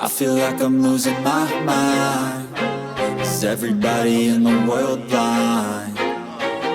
I feel like I'm losing my mind. Is everybody in the world blind?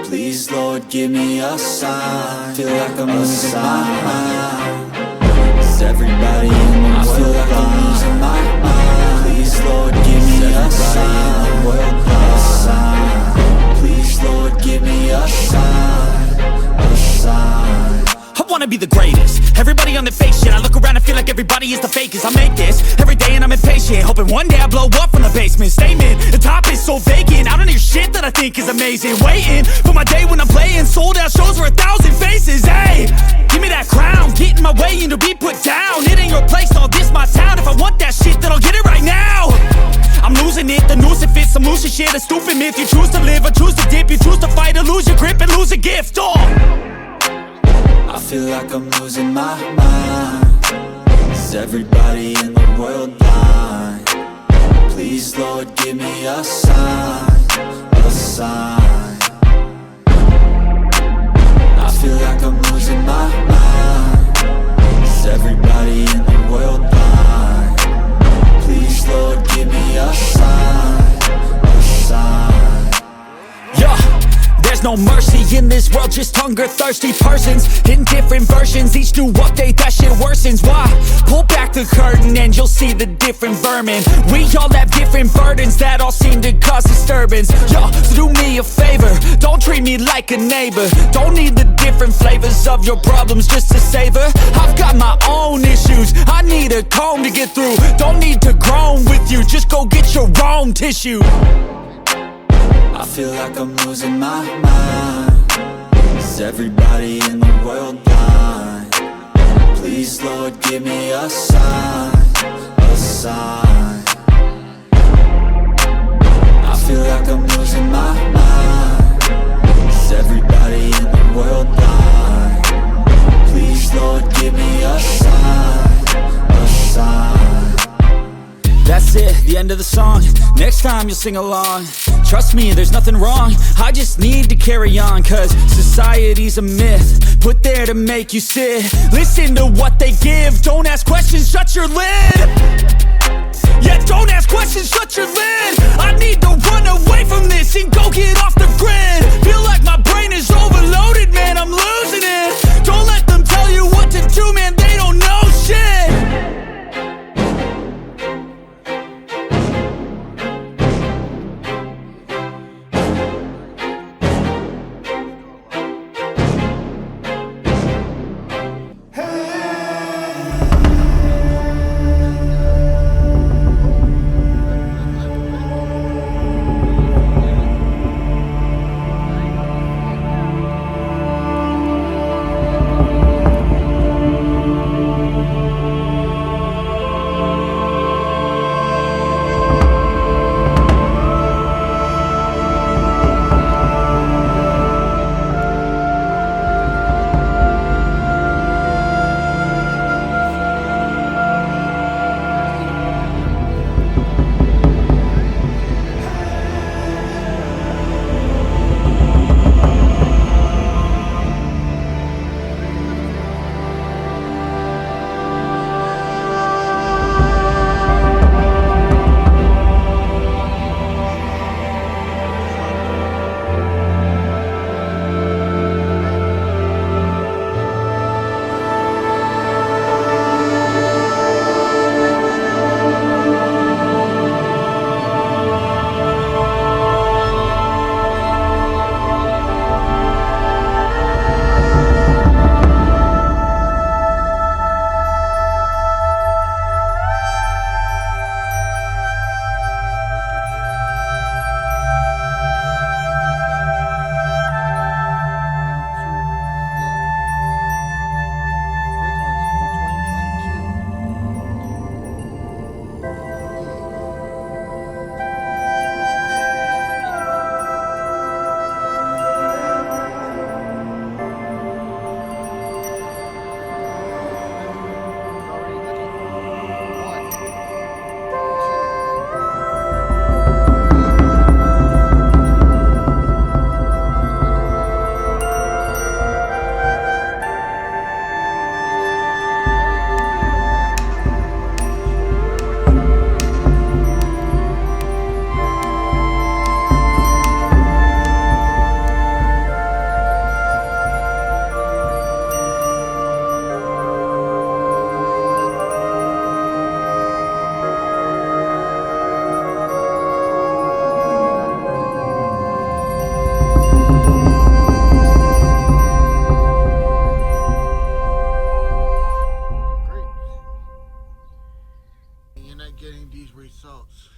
Please, Lord, give me a sign. Feel like I'm losing my mind. Is everybody in the world blind? I feel like I'm losing my mind. Please, Lord, give me a sign. World blind. Please, Lord, give me a sign. A sign. I wanna be the greatest. Everybody on the fake shit. I look around and feel like everybody is the fakest. I make this every day and I'm impatient, hoping one day I blow up from the basement. Statement, the top is so vacant. I don't hear shit that I think is amazing. Waiting for my day when I'm playing sold out shows for 1,000 faces. Hey, give me that crown, get in my way and to be put down. It ain't your place, all this my town. If I want that shit, then I'll get it right now. I'm losing it, the noose it fits. I'm losing shit, a stupid myth. You choose to live or choose to dip. You choose to fight or lose your grip and lose a gift. I feel like I'm losing my mind. Is everybody in the world blind? Please, Lord, give me a sign. A sign. I feel like I'm losing my mind. Is everybody in the world blind? Please, Lord, give me a sign. A sign. Yeah. There's no mercy in this world, just hunger-thirsty persons in different versions, each new update, that shit worsens. Why? Pull back the curtain and you'll see the different vermin. We all have different burdens that all seem to cause disturbance. Yo, so do me a favor, don't treat me like a neighbor. Don't need the different flavors of your problems just to savor. I've got my own issues, I need a comb to get through. Don't need to groan with you, just go get your own tissue. I feel like I'm losing my mind. Is everybody in the world blind? Please, Lord, give me a sign. A sign. I feel like I'm losing my mind. Is everybody in the world blind? Please, Lord, give me a sign. A sign. That's it, the end of the song. Next time you'll sing along. Trust me, there's nothing wrong. I just need to carry on, cause society's a myth put there to make you sit. Listen to what they give. Don't ask questions, shut your lid. Yeah, don't ask questions, shut your lid. I need to run away from this and go get off the grid. Feel like my brain is overloaded, man, I'm losing it. Don't let them tell you what to do, man, they don't know shit. these results.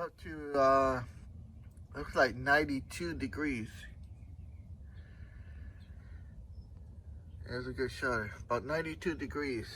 up to looks like 92 degrees. There's a good shot. About 92 degrees.